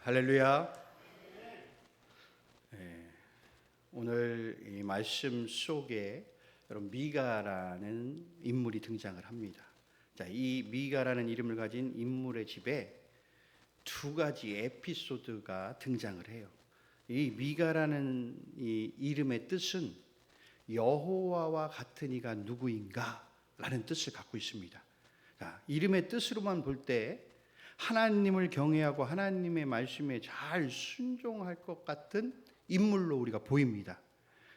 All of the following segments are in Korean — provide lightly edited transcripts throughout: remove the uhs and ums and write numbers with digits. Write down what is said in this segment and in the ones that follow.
할렐루야. 네, 오늘 이 말씀 속에 여러분 미가라는 인물이 등장을 합니다. 자, 이 미가라는 이름을 가진 인물의 집에 두 가지 에피소드가 등장을 해요. 이 미가라는 이 이름의 뜻은 여호와와 같은 이가 누구인가 라는 뜻을 갖고 있습니다. 자, 이름의 뜻으로만 볼 때 하나님을 경외하고 하나님의 말씀에 잘 순종할 것 같은 인물로 우리가 보입니다.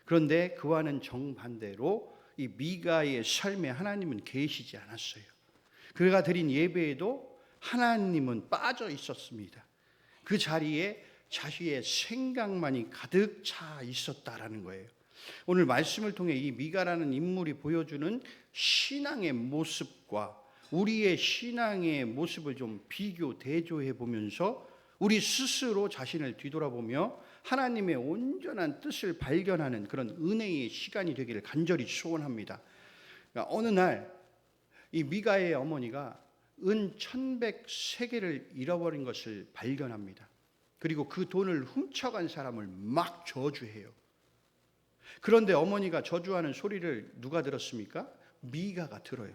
그런데 그와는 정반대로 이 미가의 삶에 하나님은 계시지 않았어요. 그가 드린 예배에도 하나님은 빠져 있었습니다. 그 자리에 자신의 생각만이 가득 차 있었다라는 거예요. 오늘 말씀을 통해 이 미가라는 인물이 보여주는 신앙의 모습과 우리의 신앙의 모습을 좀 비교 대조해 보면서 우리 스스로 자신을 뒤돌아보며 하나님의 온전한 뜻을 발견하는 그런 은혜의 시간이 되기를 간절히 소원합니다. 그러니까 어느 날 이 미가의 어머니가 은 1100세겔을 잃어버린 것을 발견합니다. 그리고 그 돈을 훔쳐간 사람을 막 저주해요. 그런데 어머니가 저주하는 소리를 누가 들었습니까? 미가가 들어요.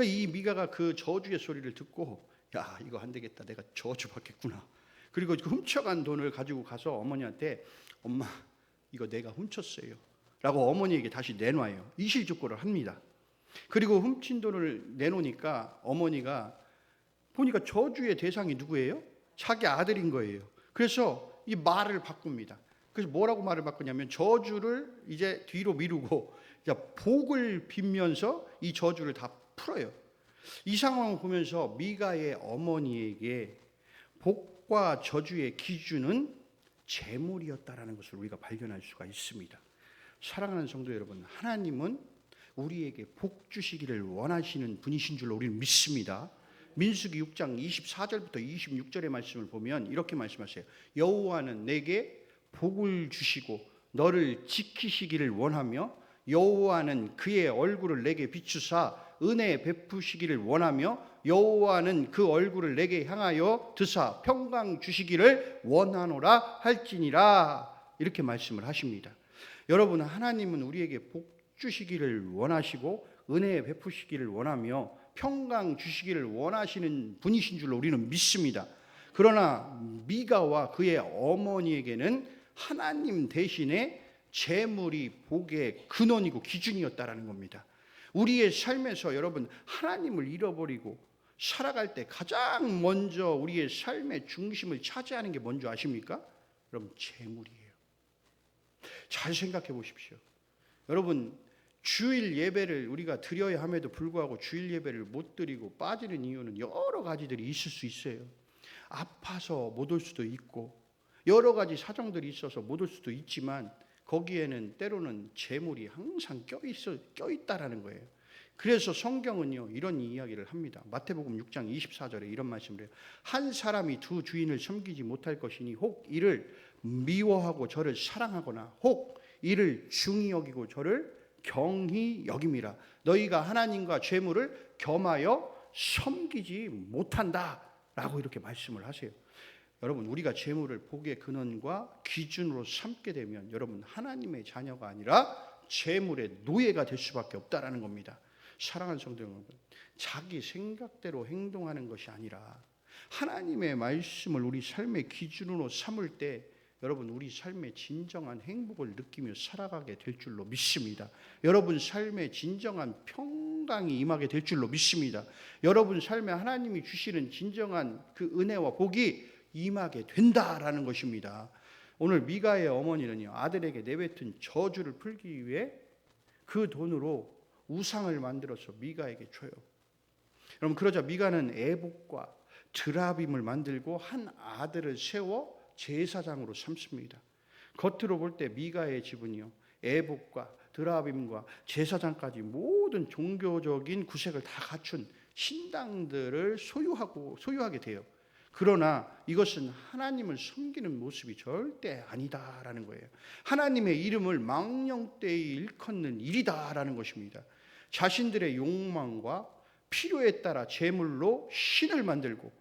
이 미가가 그 저주의 소리를 듣고 야, 이거 안 되겠다, 내가 저주받겠구나. 그리고 그 훔쳐간 돈을 가지고 가서 어머니한테 엄마, 이거 내가 훔쳤어요 라고 어머니에게 다시 내놔요. 이실직고를 합니다. 그리고 훔친 돈을 내놓으니까 어머니가 보니까 저주의 대상이 누구예요? 자기 아들인 거예요. 그래서 이 말을 바꿉니다. 그래서 뭐라고 말을 바꾸냐면 저주를 이제 뒤로 미루고 이제 복을 빌면서 이 저주를 다 풀어요. 이 상황을 보면서 미가의 어머니에게 복과 저주의 기준은 재물이었다라는 것을 우리가 발견할 수가 있습니다. 사랑하는 성도 여러분, 하나님은 우리에게 복 주시기를 원하시는 분이신 줄로 우리는 믿습니다. 민수기 6장 24절부터 26절의 말씀을 보면 이렇게 말씀하세요. 여호와는 내게 복을 주시고 너를 지키시기를 원하며 여호와는 그의 얼굴을 내게 비추사 은혜 베푸시기를 원하며 여호와는 그 얼굴을 내게 향하여 드사 평강 주시기를 원하노라 할지니라. 이렇게 말씀을 하십니다. 여러분, 하나님은 우리에게 복 주시기를 원하시고 은혜 베푸시기를 원하며 평강 주시기를 원하시는 분이신 줄로 우리는 믿습니다. 그러나 미가와 그의 어머니에게는 하나님 대신에 재물이 복의 근원이고 기준이었다라는 겁니다. 우리의 삶에서 여러분 하나님을 잃어버리고 살아갈 때 가장 먼저 우리의 삶의 중심을 차지하는 게 뭔지 아십니까? 여러분, 재물이에요. 잘 생각해 보십시오. 여러분, 주일 예배를 우리가 드려야 함에도 불구하고 주일 예배를 못 드리고 빠지는 이유는 여러 가지들이 있을 수 있어요. 아파서 못 올 수도 있고 여러 가지 사정들이 있어서 못 올 수도 있지만 거기에는 때로는 재물이 항상 껴있다라는 거예요. 그래서 성경은요 이런 이야기를 합니다. 마태복음 6장 24절에 이런 말씀을 해요. 한 사람이 두 주인을 섬기지 못할 것이니 혹 이를 미워하고 저를 사랑하거나 혹 이를 중히 여기고 저를 경히 여김이라. 너희가 하나님과 재물을 겸하여 섬기지 못한다 라고 이렇게 말씀을 하세요. 여러분, 우리가 재물을 복의 근원과 기준으로 삼게 되면 여러분 하나님의 자녀가 아니라 재물의 노예가 될 수밖에 없다라는 겁니다. 사랑하는 성도 여러분, 자기 생각대로 행동하는 것이 아니라 하나님의 말씀을 우리 삶의 기준으로 삼을 때 여러분 우리 삶의 진정한 행복을 느끼며 살아가게 될 줄로 믿습니다. 여러분 삶의 진정한 평강이 임하게 될 줄로 믿습니다. 여러분 삶에 하나님이 주시는 진정한 그 은혜와 복이 임하게 된다라는 것입니다. 오늘 미가의 어머니는요 아들에게 내뱉은 저주를 풀기 위해 그 돈으로 우상을 만들어서 미가에게 줘요. 여러분, 그러자 미가는 에봇과 드라빔을 만들고 한 아들을 세워 제사장으로 삼습니다. 겉으로 볼 때 미가의 집은요 에봇과 드라빔과 제사장까지 모든 종교적인 구색을 다 갖춘 신당들을 소유하게 돼요. 그러나 이것은 하나님을 섬기는 모습이 절대 아니다라는 거예요. 하나님의 이름을 망령되이 일컫는 일이다라는 것입니다. 자신들의 욕망과 필요에 따라 제물로 신을 만들고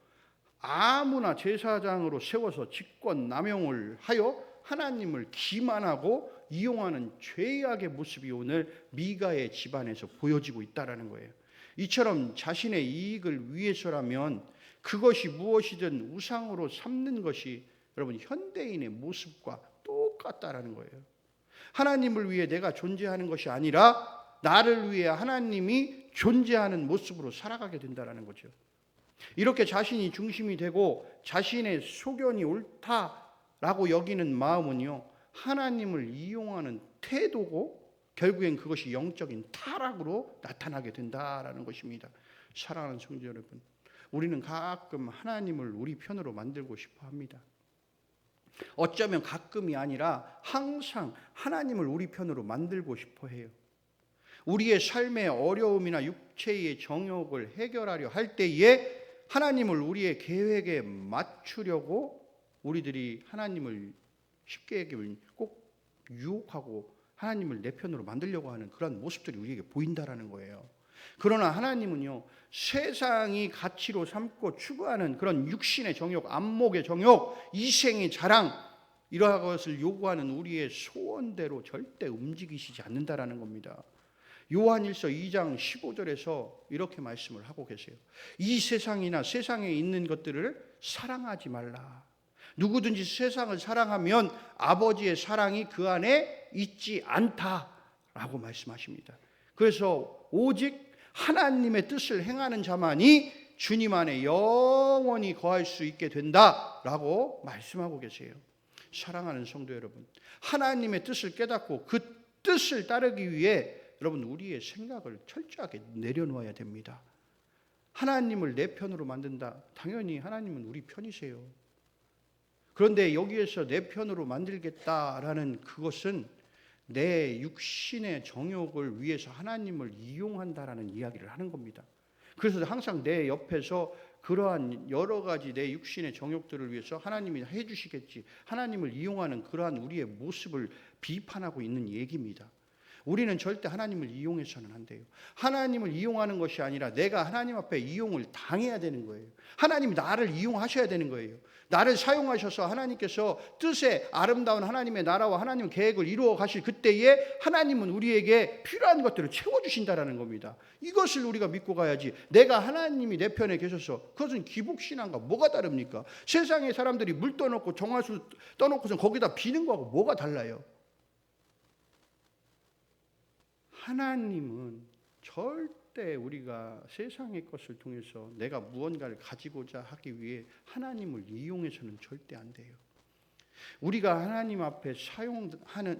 아무나 제사장으로 세워서 직권 남용을 하여 하나님을 기만하고 이용하는 죄악의 모습이 오늘 미가의 집안에서 보여지고 있다라는 거예요. 이처럼 자신의 이익을 위해서라면 그것이 무엇이든 우상으로 삼는 것이 여러분 현대인의 모습과 똑같다라는 거예요. 하나님을 위해 내가 존재하는 것이 아니라 나를 위해 하나님이 존재하는 모습으로 살아가게 된다라는 거죠. 이렇게 자신이 중심이 되고 자신의 소견이 옳다라고 여기는 마음은요, 하나님을 이용하는 태도고 결국엔 그것이 영적인 타락으로 나타나게 된다라는 것입니다. 사랑하는 성도 여러분, 우리는 가끔 하나님을 우리 편으로 만들고 싶어 합니다. 어쩌면 가끔이 아니라 항상 하나님을 우리 편으로 만들고 싶어 해요. 우리의 삶의 어려움이나 육체의 정욕을 해결하려 할 때에 하나님을 우리의 계획에 맞추려고 우리들이 하나님을 쉽게 얘기하면 꼭 유혹하고 하나님을 내 편으로 만들려고 하는 그런 모습들이 우리에게 보인다라는 거예요. 그러나 하나님은요, 세상이 가치로 삼고 추구하는 그런 육신의 정욕, 안목의 정욕, 이생의 자랑, 이러한 것을 요구하는 우리의 소원대로 절대 움직이시지 않는다라는 겁니다. 요한일서 2장 15절에서 이렇게 말씀을 하고 계세요. 이 세상이나 세상에 있는 것들을 사랑하지 말라. 누구든지 세상을 사랑하면 아버지의 사랑이 그 안에 있지 않다라고 말씀하십니다. 그래서 오직 하나님의 뜻을 행하는 자만이 주님 안에 영원히 거할 수 있게 된다라고 말씀하고 계세요. 사랑하는 성도 여러분, 하나님의 뜻을 깨닫고 그 뜻을 따르기 위해 여러분 우리의 생각을 철저하게 내려놓아야 됩니다. 하나님을 내 편으로 만든다. 당연히 하나님은 우리 편이세요. 그런데 여기에서 내 편으로 만들겠다라는 그것은 내 육신의 정욕을 위해서 하나님을 이용한다라는 이야기를 하는 겁니다. 그래서 항상 내 옆에서 그러한 여러 가지 내 육신의 정욕들을 위해서 하나님이 해주시겠지, 하나님을 이용하는 그러한 우리의 모습을 비판하고 있는 얘기입니다. 우리는 절대 하나님을 이용해서는 안 돼요. 하나님을 이용하는 것이 아니라 내가 하나님 앞에 이용을 당해야 되는 거예요. 하나님이 나를 이용하셔야 되는 거예요. 나를 사용하셔서 하나님께서 뜻의 아름다운 하나님의 나라와 하나님의 계획을 이루어 가실 그때에 하나님은 우리에게 필요한 것들을 채워주신다라는 겁니다. 이것을 우리가 믿고 가야지, 내가 하나님이 내 편에 계셔서, 그것은 기복신앙과 뭐가 다릅니까? 세상의 사람들이 물 떠놓고 정화수 떠놓고서 거기다 비는 거하고 뭐가 달라요? 하나님은 절대 우리가 세상의 것을 통해서 내가 무언가를 가지고자 하기 위해 하나님을 이용해서는 절대 안 돼요. 우리가 하나님 앞에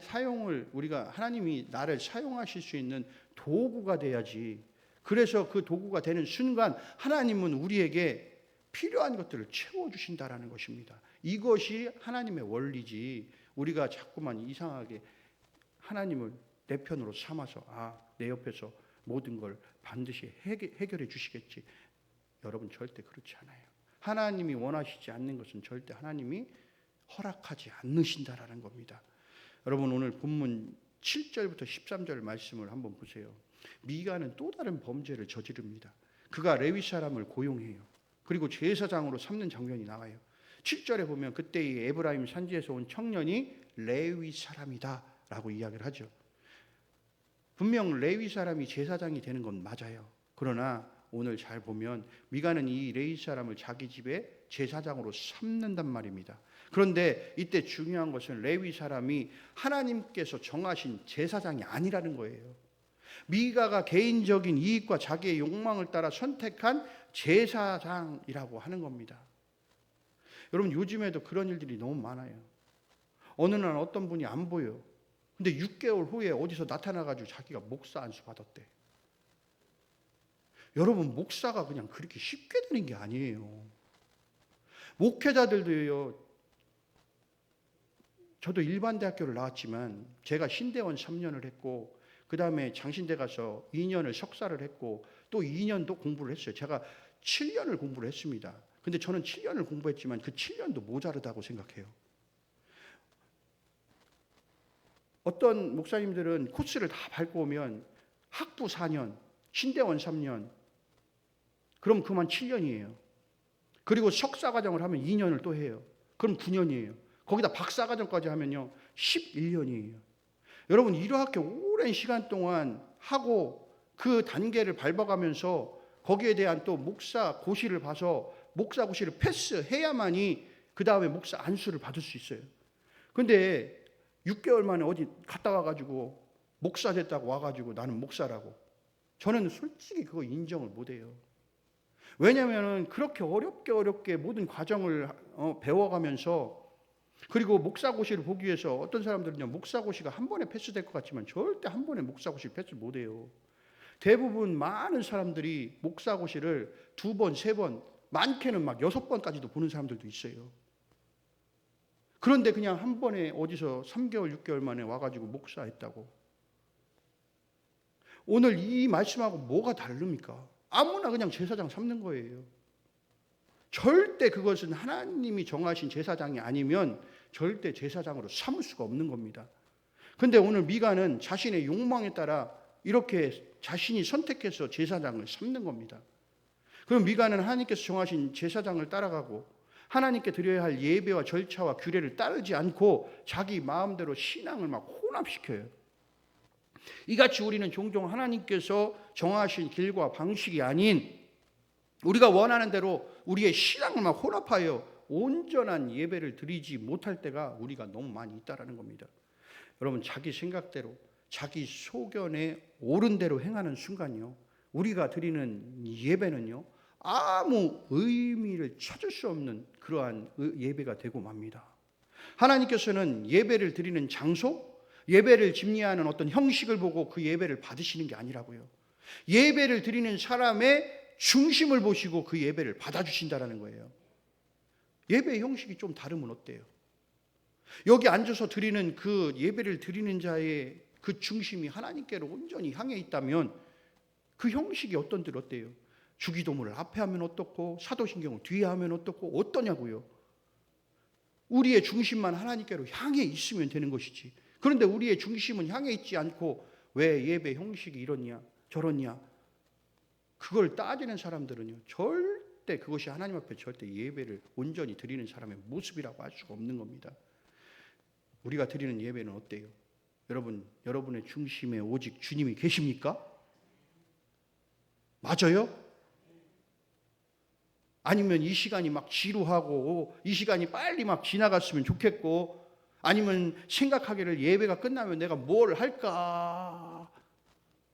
사용을 우리가 하나님이 나를 사용하실 수 있는 도구가 돼야지. 그래서 그 도구가 되는 순간 하나님은 우리에게 필요한 것들을 채워주신다라는 것입니다. 이것이 하나님의 원리지, 우리가 자꾸만 이상하게 하나님을 내 편으로 삼아서 내 옆에서 모든 걸 반드시 해결해 주시겠지. 여러분 절대 그렇지 않아요. 하나님이 원하시지 않는 것은 절대 하나님이 허락하지 않으신다라는 겁니다. 여러분 오늘 본문 7절부터 13절 말씀을 한번 보세요. 미가는 또 다른 범죄를 저지릅니다. 그가 레위 사람을 고용해요. 그리고 제사장으로 삼는 장면이 나와요. 7절에 보면 그때 이 에브라임 산지에서 온 청년이 레위 사람이다 라고 이야기를 하죠. 분명 레위 사람이 제사장이 되는 건 맞아요. 그러나 오늘 잘 보면 미가는 이 레위 사람을 자기 집에 제사장으로 삼는단 말입니다. 그런데 이때 중요한 것은 레위 사람이 하나님께서 정하신 제사장이 아니라는 거예요. 미가가 개인적인 이익과 자기의 욕망을 따라 선택한 제사장이라고 하는 겁니다. 여러분 요즘에도 그런 일들이 너무 많아요. 어느 날 어떤 분이 안 보여. 근데 6개월 후에 어디서 나타나가지고 자기가 목사 안수 받았대. 여러분 목사가 그냥 그렇게 쉽게 되는 게 아니에요. 목회자들도요. 저도 일반 대학교를 나왔지만 제가 신대원 3년을 했고 그 다음에 장신대 가서 2년을 석사를 했고 또 2년도 공부를 했어요. 제가 7년을 공부를 했습니다. 근데 저는 7년을 공부했지만 그 7년도 모자르다고 생각해요. 어떤 목사님들은 코스를 다 밟고 오면 학부 4년, 신대원 3년, 그럼 그만 7년이에요. 그리고 석사과정을 하면 2년을 또 해요. 그럼 9년이에요. 거기다 박사과정까지 하면요 11년이에요. 여러분 이렇게 오랜 시간 동안 하고 그 단계를 밟아가면서 거기에 대한 또 목사고시를 봐서 목사고시를 패스해야만이 그 다음에 목사 안수를 받을 수 있어요. 근데 6개월 만에 어디 갔다 와가지고 목사 됐다고 와가지고 나는 목사라고, 저는 솔직히 그거 인정을 못해요. 왜냐하면 그렇게 어렵게 모든 과정을 배워가면서, 그리고 목사고시를 보기 위해서 어떤 사람들은요 목사고시가 한 번에 패스될 것 같지만 절대 한 번에 목사고시를 패스 못해요. 대부분 많은 사람들이 목사고시를 2번, 3번, 많게는 막 6번까지도 보는 사람들도 있어요. 그런데 그냥 한 번에 어디서 3개월, 6개월 만에 와가지고 목사했다고. 오늘 이 말씀하고 뭐가 다릅니까? 아무나 그냥 제사장 삼는 거예요. 절대 그것은 하나님이 정하신 제사장이 아니면 절대 제사장으로 삼을 수가 없는 겁니다. 근데 오늘 미가는 자신의 욕망에 따라 이렇게 자신이 선택해서 제사장을 삼는 겁니다. 그럼 미가는 하나님께서 정하신 제사장을 따라가고 하나님께 드려야 할 예배와 절차와 규례를 따르지 않고 자기 마음대로 신앙을 막 혼합시켜요. 이같이 우리는 종종 하나님께서 정하신 길과 방식이 아닌 우리가 원하는 대로 우리의 신앙을 막 혼합하여 온전한 예배를 드리지 못할 때가 우리가 너무 많이 있다라는 겁니다. 여러분 자기 생각대로 자기 소견에 옳은 대로 행하는 순간이요 우리가 드리는 예배는요 아무 의미를 찾을 수 없는 그러한 예배가 되고 맙니다. 하나님께서는 예배를 드리는 장소, 예배를 집례하는 어떤 형식을 보고 그 예배를 받으시는 게 아니라고요. 예배를 드리는 사람의 중심을 보시고 그 예배를 받아주신다라는 거예요. 예배의 형식이 좀 다르면 어때요? 여기 앉아서 드리는 그 예배를 드리는 자의 그 중심이 하나님께로 온전히 향해 있다면 그 형식이 어떤들 어때요? 주기도문을 앞에 하면 어떻고 사도신경을 뒤에 하면 어떻고 어떠냐고요. 우리의 중심만 하나님께로 향해 있으면 되는 것이지. 그런데 우리의 중심은 향해 있지 않고 왜 예배 형식이 이렇냐 저렇냐 그걸 따지는 사람들은요 절대 그것이 하나님 앞에 절대 예배를 온전히 드리는 사람의 모습이라고 할 수가 없는 겁니다. 우리가 드리는 예배는 어때요? 여러분의 중심에 오직 주님이 계십니까? 맞아요? 아니면 이 시간이 막 지루하고 이 시간이 빨리 막 지나갔으면 좋겠고, 아니면 생각하기를 예배가 끝나면 내가 뭘 할까,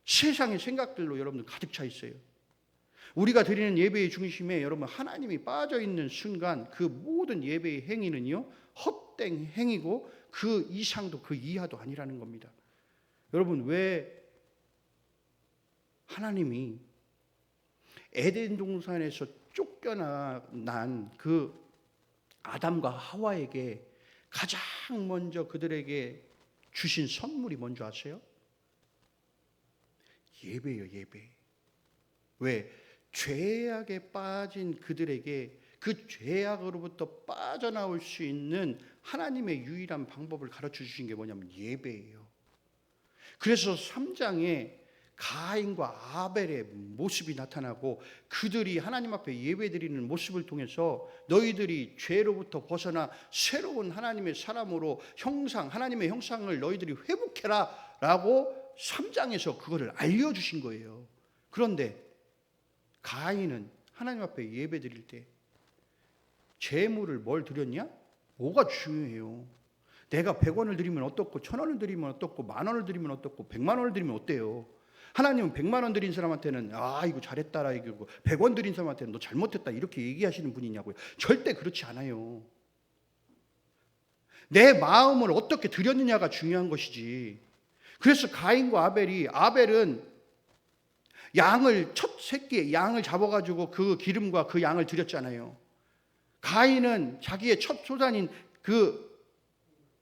세상의 생각들로 여러분들 가득 차 있어요. 우리가 드리는 예배의 중심에 여러분 하나님이 빠져 있는 순간 그 모든 예배의 행위는요 헛된 행위고 그 이상도 그 이하도 아니라는 겁니다. 여러분 왜 하나님이 에덴 동산에서 쫓겨난 그 아담과 하와에게 가장 먼저 그들에게 주신 선물이 뭔지 아세요? 예배예요, 예배. 왜? 죄악에 빠진 그들에게 그 죄악으로부터 빠져나올 수 있는 하나님의 유일한 방법을 가르쳐 주신 게 뭐냐면 예배예요. 그래서 3장에 가인과 아벨의 모습이 나타나고 그들이 하나님 앞에 예배드리는 모습을 통해서 너희들이 죄로부터 벗어나 새로운 하나님의 사람으로 하나님의 형상을 너희들이 회복해라 라고 3장에서 그거를 알려주신 거예요. 그런데 가인은 하나님 앞에 예배드릴 때 제물을 뭘 드렸냐? 뭐가 중요해요? 내가 100원을 드리면 어떻고 1000원을 드리면 어떻고 10,000원을 드리면 어떻고 100만 원을 드리면 어때요? 하나님은 100만 원 드린 사람한테는 이거 잘했다라 얘기하고 100원 드린 사람한테는 너 잘못했다 이렇게 얘기하시는 분이냐고요. 절대 그렇지 않아요. 내 마음을 어떻게 드렸느냐가 중요한 것이지. 그래서 가인과 아벨은 첫 새끼 양을 잡아가지고 그 기름과 그 양을 드렸잖아요. 가인은 자기의 첫 소산인 그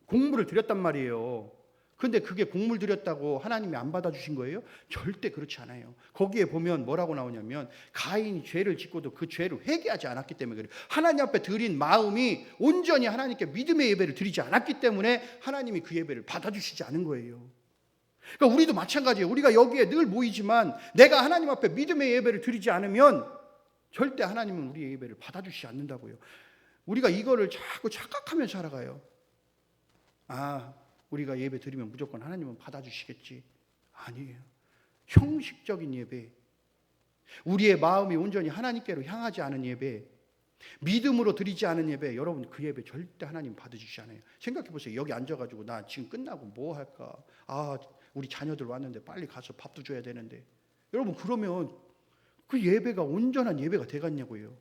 곡물을 드렸단 말이에요. 근데 그게 곡물 드렸다고 하나님이 안 받아주신 거예요? 절대 그렇지 않아요. 거기에 보면 뭐라고 나오냐면 가인이 죄를 짓고도 그 죄를 회개하지 않았기 때문에 그래요. 하나님 앞에 드린 마음이 온전히 하나님께 믿음의 예배를 드리지 않았기 때문에 하나님이 그 예배를 받아주시지 않은 거예요. 그러니까 우리도 마찬가지예요. 우리가 여기에 늘 모이지만 내가 하나님 앞에 믿음의 예배를 드리지 않으면 절대 하나님은 우리의 예배를 받아주시지 않는다고요. 우리가 이거를 자꾸 착각하며 살아가요. 우리가 예배 드리면 무조건 하나님은 받아주시겠지. 아니에요. 형식적인 예배, 우리의 마음이 온전히 하나님께로 향하지 않은 예배, 믿음으로 드리지 않은 예배, 여러분 그 예배 절대 하나님 받아주시지 않아요. 생각해 보세요. 여기 앉아가지고 나 지금 끝나고 뭐 할까? 우리 자녀들 왔는데 빨리 가서 밥도 줘야 되는데. 여러분 그러면 그 예배가 온전한 예배가 되겠냐고요.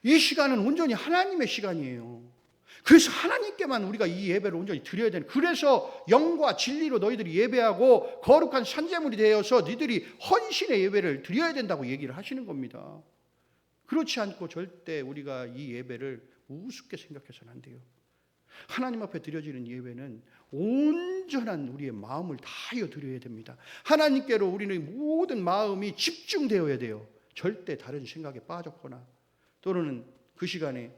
이 시간은 온전히 하나님의 시간이에요. 그래서 하나님께만 우리가 이 예배를 온전히 드려야 되는, 그래서 영과 진리로 너희들이 예배하고 거룩한 산제물이 되어서 너희들이 헌신의 예배를 드려야 된다고 얘기를 하시는 겁니다. 그렇지 않고 절대 우리가 이 예배를 우습게 생각해서는 안 돼요. 하나님 앞에 드려지는 예배는 온전한 우리의 마음을 다하여 드려야 됩니다. 하나님께로 우리는 모든 마음이 집중되어야 돼요. 절대 다른 생각에 빠졌거나 또는 그 시간에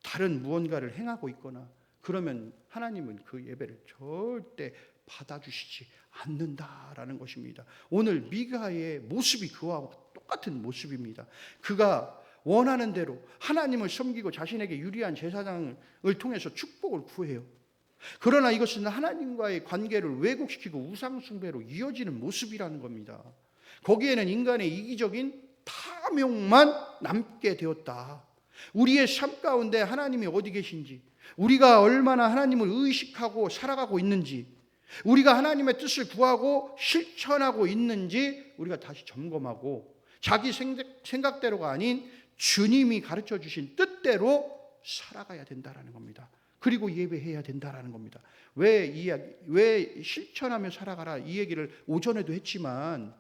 다른 무언가를 행하고 있거나 그러면 하나님은 그 예배를 절대 받아주시지 않는다라는 것입니다. 오늘 미가의 모습이 그와 똑같은 모습입니다. 그가 원하는 대로 하나님을 섬기고 자신에게 유리한 제사장을 통해서 축복을 구해요. 그러나 이것은 하나님과의 관계를 왜곡시키고 우상숭배로 이어지는 모습이라는 겁니다. 거기에는 인간의 이기적인 탐욕만 남게 되었다. 우리의 삶 가운데 하나님이 어디 계신지, 우리가 얼마나 하나님을 의식하고 살아가고 있는지, 우리가 하나님의 뜻을 구하고 실천하고 있는지 우리가 다시 점검하고 자기 생각대로가 아닌 주님이 가르쳐 주신 뜻대로 살아가야 된다라는 겁니다. 그리고 예배해야 된다라는 겁니다. 왜 실천하며 살아가라 이 얘기를 오전에도 했지만,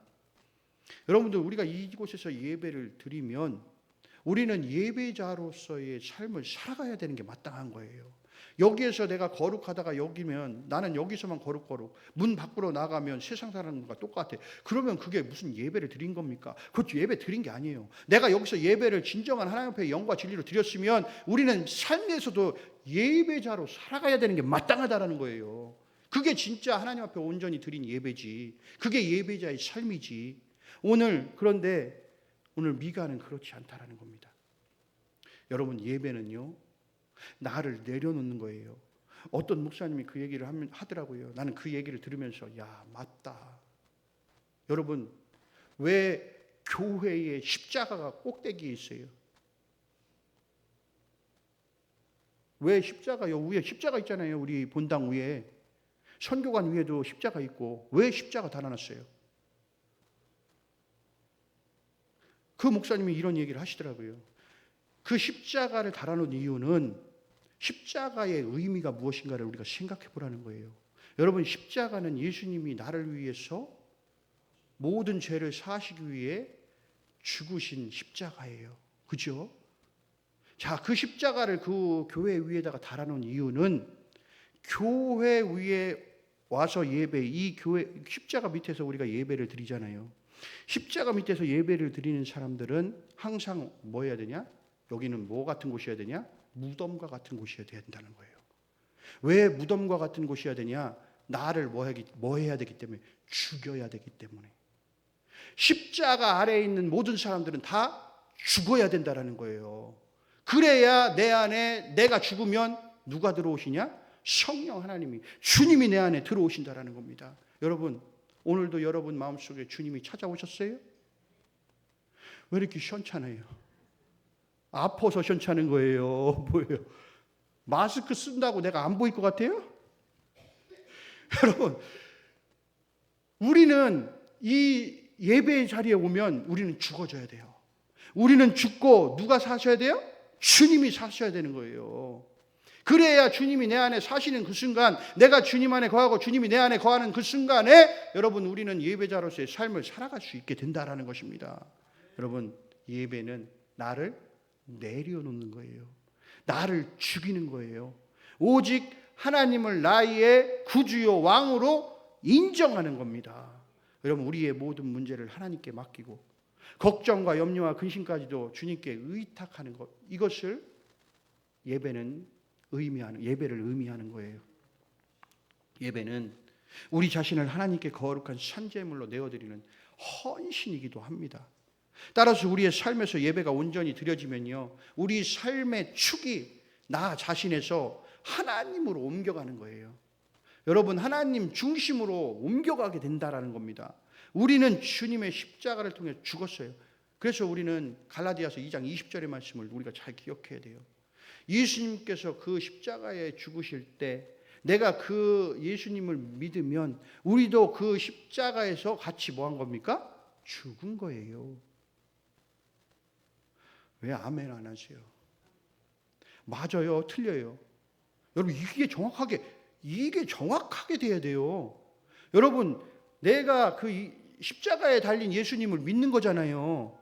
여러분들 우리가 이곳에서 예배를 드리면 우리는 예배자로서의 삶을 살아가야 되는 게 마땅한 거예요. 여기에서 내가 거룩하다가 여기면 나는 여기서만 거룩 문 밖으로 나가면 세상 사람과 똑같아. 그러면 그게 무슨 예배를 드린 겁니까? 그것도 예배 드린 게 아니에요. 내가 여기서 예배를 진정한 하나님 앞에 영과 진리로 드렸으면 우리는 삶에서도 예배자로 살아가야 되는 게 마땅하다라는 거예요. 그게 진짜 하나님 앞에 온전히 드린 예배지. 그게 예배자의 삶이지. 그런데 오늘 미가는 그렇지 않다라는 겁니다. 여러분 예배는요, 나를 내려놓는 거예요. 어떤 목사님이 그 얘기를 하더라고요. 나는 그 얘기를 들으면서 맞다. 여러분 왜 교회에 십자가가 꼭대기에 있어요? 왜 십자가요? 위에 십자가 있잖아요. 우리 본당 위에 선교관 위에도 십자가 있고 왜 십자가 달아놨어요? 그 목사님이 이런 얘기를 하시더라고요. 그 십자가를 달아놓은 이유는 십자가의 의미가 무엇인가를 우리가 생각해 보라는 거예요. 여러분 십자가는 예수님이 나를 위해서 모든 죄를 사시기 위해 죽으신 십자가예요. 그죠? 자, 그 십자가를 그 교회 위에다가 달아놓은 이유는 교회 위에 와서 이 교회 십자가 밑에서 우리가 예배를 드리잖아요. 십자가 밑에서 예배를 드리는 사람들은 항상 뭐 해야 되냐? 여기는 뭐 같은 곳이어야 되냐? 무덤과 같은 곳이어야 된다는 거예요. 왜 무덤과 같은 곳이어야 되냐? 나를 뭐 해야 되기 때문에, 죽여야 되기 때문에. 십자가 아래에 있는 모든 사람들은 다 죽어야 된다는 거예요. 그래야 내 안에, 내가 죽으면 누가 들어오시냐? 성령 하나님이, 주님이 내 안에 들어오신다는 겁니다. 여러분 오늘도 여러분 마음속에 주님이 찾아오셨어요? 왜 이렇게 시원찮아요? 아파서 시원찮은 거예요? 뭐예요? 마스크 쓴다고 내가 안 보일 것 같아요? 여러분 우리는 이 예배의 자리에 오면 우리는 죽어져야 돼요. 우리는 죽고 누가 사셔야 돼요? 주님이 사셔야 되는 거예요. 그래야 주님이 내 안에 사시는 그 순간, 내가 주님 안에 거하고 주님이 내 안에 거하는 그 순간에 여러분 우리는 예배자로서의 삶을 살아갈 수 있게 된다라는 것입니다. 여러분 예배는 나를 내려놓는 거예요. 나를 죽이는 거예요. 오직 하나님을 나의 구주요 왕으로 인정하는 겁니다. 여러분 우리의 모든 문제를 하나님께 맡기고 걱정과 염려와 근심까지도 주님께 의탁하는 것, 이것을 예배를 의미하는 거예요. 예배는 우리 자신을 하나님께 거룩한 산제물로 내어드리는 헌신이기도 합니다. 따라서 우리의 삶에서 예배가 온전히 드려지면요, 우리 삶의 축이 나 자신에서 하나님으로 옮겨가는 거예요. 여러분, 하나님 중심으로 옮겨가게 된다라는 겁니다. 우리는 주님의 십자가를 통해 죽었어요. 그래서 우리는 갈라디아서 2장 20절의 말씀을 우리가 잘 기억해야 돼요. 예수님께서 그 십자가에 죽으실 때 내가 그 예수님을 믿으면 우리도 그 십자가에서 같이 뭐 한 겁니까? 죽은 거예요. 왜 아멘 안 하세요? 맞아요, 틀려요? 여러분, 이게 정확하게 돼야 돼요. 여러분, 내가 그 십자가에 달린 예수님을 믿는 거잖아요.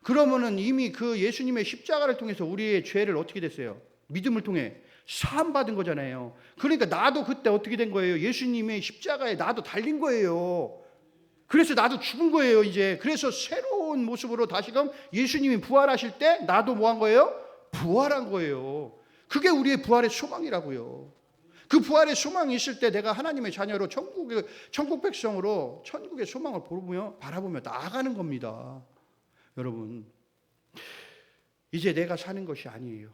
그러면은 이미 그 예수님의 십자가를 통해서 우리의 죄를 어떻게 됐어요? 믿음을 통해 사함 받은 거잖아요. 그러니까 나도 그때 어떻게 된 거예요? 예수님의 십자가에 나도 달린 거예요. 그래서 나도 죽은 거예요, 이제. 그래서 새로운 모습으로 다시금 예수님이 부활하실 때 나도 뭐 한 거예요? 부활한 거예요. 그게 우리의 부활의 소망이라고요. 그 부활의 소망이 있을 때 내가 하나님의 자녀로 천국 백성으로 천국의 소망을 바라보며 나아가는 겁니다. 여러분, 이제 내가 사는 것이 아니에요.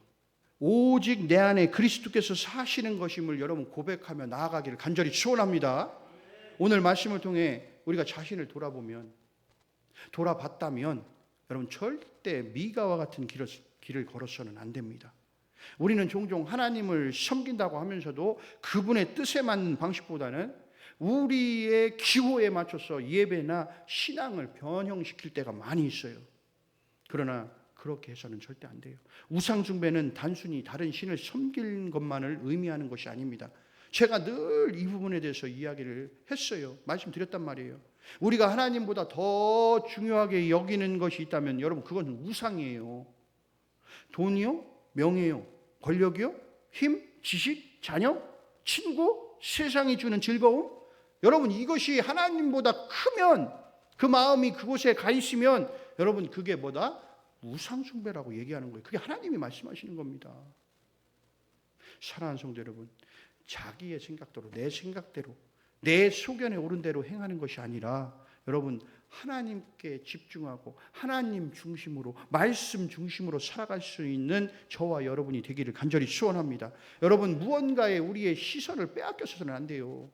오직 내 안에 그리스도께서 사시는 것임을 여러분 고백하며 나아가기를 간절히 축원합니다. 오늘 말씀을 통해 우리가 자신을 돌아봤다면 여러분, 절대 미가와 같은 길을 걸어서는 안 됩니다. 우리는 종종 하나님을 섬긴다고 하면서도 그분의 뜻에 맞는 방식보다는 우리의 기호에 맞춰서 예배나 신앙을 변형시킬 때가 많이 있어요. 그러나 그렇게 해서는 절대 안 돼요. 우상 숭배는 단순히 다른 신을 섬기는 것만을 의미하는 것이 아닙니다. 제가 늘 이 부분에 대해서 이야기를 했어요. 말씀드렸단 말이에요. 우리가 하나님보다 더 중요하게 여기는 것이 있다면 여러분, 그건 우상이에요. 돈이요? 명예요? 권력이요? 힘? 지식? 자녀? 친구? 세상이 주는 즐거움? 여러분, 이것이 하나님보다 크면, 그 마음이 그곳에 가 있으면 여러분, 그게 뭐다? 우상숭배라고 얘기하는 거예요. 그게 하나님이 말씀하시는 겁니다. 사랑하는 성도 여러분, 자기의 생각대로, 내 생각대로, 내 소견에 오른 대로 행하는 것이 아니라 여러분, 하나님께 집중하고 하나님 중심으로, 말씀 중심으로 살아갈 수 있는 저와 여러분이 되기를 간절히 소원합니다. 여러분, 무언가에 우리의 시선을 빼앗겨서는 안 돼요.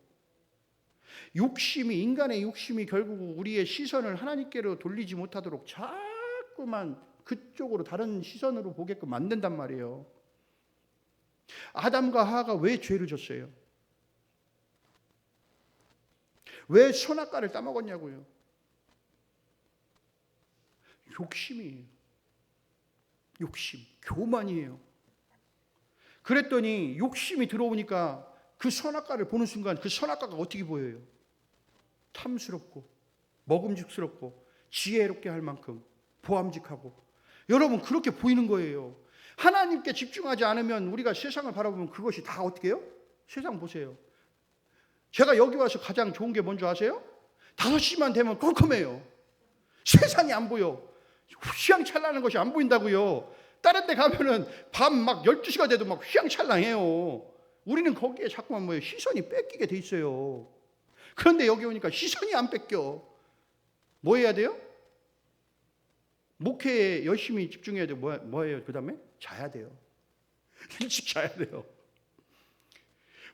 인간의 욕심이 결국 우리의 시선을 하나님께로 돌리지 못하도록 자꾸만 그쪽으로, 다른 시선으로 보게끔 만든단 말이에요. 아담과 하와가 왜 죄를 졌어요? 왜 선악과를 따먹었냐고요? 욕심이에요. 욕심, 교만이에요. 그랬더니 욕심이 들어오니까 그 선악과를 보는 순간 그 선악과가 어떻게 보여요? 탐스럽고 먹음직스럽고 지혜롭게 할 만큼 보암직하고, 여러분, 그렇게 보이는 거예요. 하나님께 집중하지 않으면 우리가 세상을 바라보면 그것이 다 어떻게 해요? 세상 보세요. 제가 여기 와서 가장 좋은 게 뭔지 아세요? 5시만 되면 컴컴해요. 세상이 안 보여. 휘황찬란한 것이 안 보인다고요. 다른 데 가면은 밤 막 12시가 돼도 막 휘황찬란해요. 우리는 거기에 자꾸만 뭐예요? 시선이 뺏기게 돼 있어요. 그런데 여기 오니까 시선이 안 뺏겨. 뭐 해야 돼요? 목회에 열심히 집중해야 돼요. 뭐예요? 그 다음에 자야 돼요. 일찍 자야 돼요.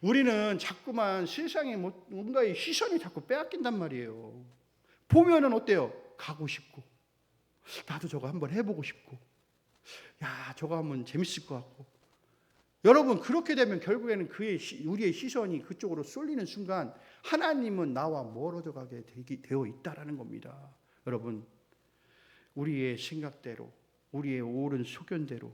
우리는 자꾸만 세상에 뭔가의 시선이 자꾸 빼앗긴단 말이에요. 보면은 어때요? 가고 싶고, 나도 저거 한번 해보고 싶고, 야, 저거 하면 재밌을 것 같고. 여러분, 그렇게 되면 결국에는 우리의 시선이 그쪽으로 쏠리는 순간 하나님은 나와 멀어져 가게 되어 있다라는 겁니다. 여러분, 우리의 생각대로, 우리의 옳은 소견대로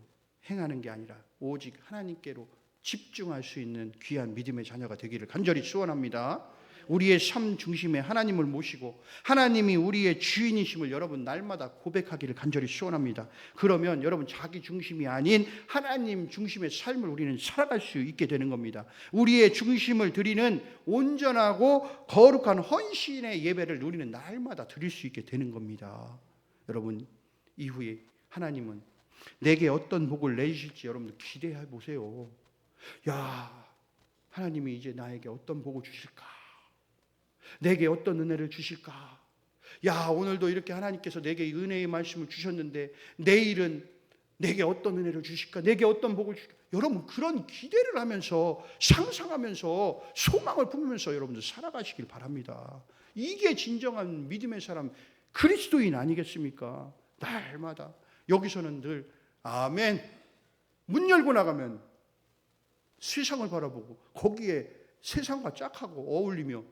행하는 게 아니라 오직 하나님께로 집중할 수 있는 귀한 믿음의 자녀가 되기를 간절히 소원합니다. 우리의 삶 중심에 하나님을 모시고 하나님이 우리의 주인이심을 여러분 날마다 고백하기를 간절히 소원합니다. 그러면 여러분, 자기 중심이 아닌 하나님 중심의 삶을 우리는 살아갈 수 있게 되는 겁니다. 우리의 중심을 드리는 온전하고 거룩한 헌신의 예배를 우리는 날마다 드릴 수 있게 되는 겁니다. 여러분, 이후에 하나님은 내게 어떤 복을 내주실지 여러분들 기대해 보세요. 야, 하나님이 이제 나에게 어떤 복을 주실까? 내게 어떤 은혜를 주실까? 야, 오늘도 이렇게 하나님께서 내게 은혜의 말씀을 주셨는데 내일은 내게 어떤 은혜를 주실까? 내게 어떤 복을 주실까? 여러분, 그런 기대를 하면서 상상하면서 소망을 품으면서 여러분들 살아가시길 바랍니다. 이게 진정한 믿음의 사람, 그리스도인 아니겠습니까? 날마다 여기서는 늘 아멘. 문 열고 나가면 세상을 바라보고 거기에 세상과 짝하고 어울리며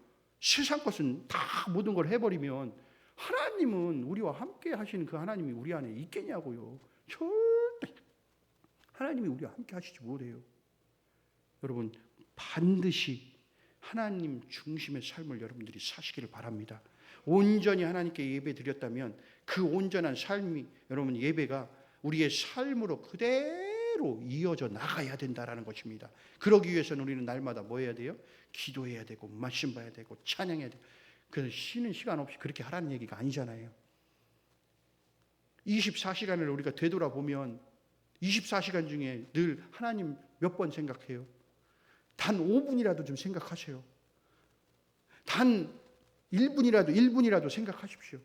세상 것은 다 모든 걸 해버리면 하나님은 우리와 함께 하시는 그 하나님이 우리 안에 있겠냐고요. 절대 하나님이 우리와 함께 하시지 못해요. 여러분, 반드시 하나님 중심의 삶을 여러분들이 사시기를 바랍니다. 온전히 하나님께 예배 드렸다면 그 온전한 삶이 여러분 예배가 우리의 삶으로 그대로 이어져 나가야 된다라는 것입니다. 그러기 위해서는 우리는 날마다 뭐 해야 돼요? 기도해야 되고 말씀 봐야 되고 찬양해야 되고. 그래서 쉬는 시간 없이 그렇게 하라는 얘기가 아니잖아요. 24시간을 우리가 되돌아보면 24시간 중에 늘 하나님 몇 번 생각해요? 단 5분이라도 좀 생각하세요. 단 1분이라도 생각하십시오.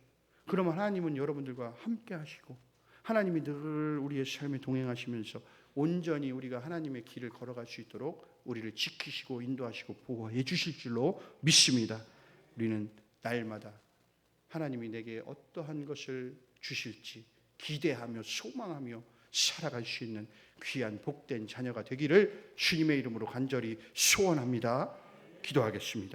그러면 하나님은 여러분들과 함께 하시고 하나님이 늘 우리의 삶에 동행하시면서 온전히 우리가 하나님의 길을 걸어갈 수 있도록 우리를 지키시고 인도하시고 보호해 주실 줄로 믿습니다. 우리는 날마다 하나님이 내게 어떠한 것을 주실지 기대하며 소망하며 살아갈 수 있는 귀한 복된 자녀가 되기를 주님의 이름으로 간절히 소원합니다. 기도하겠습니다.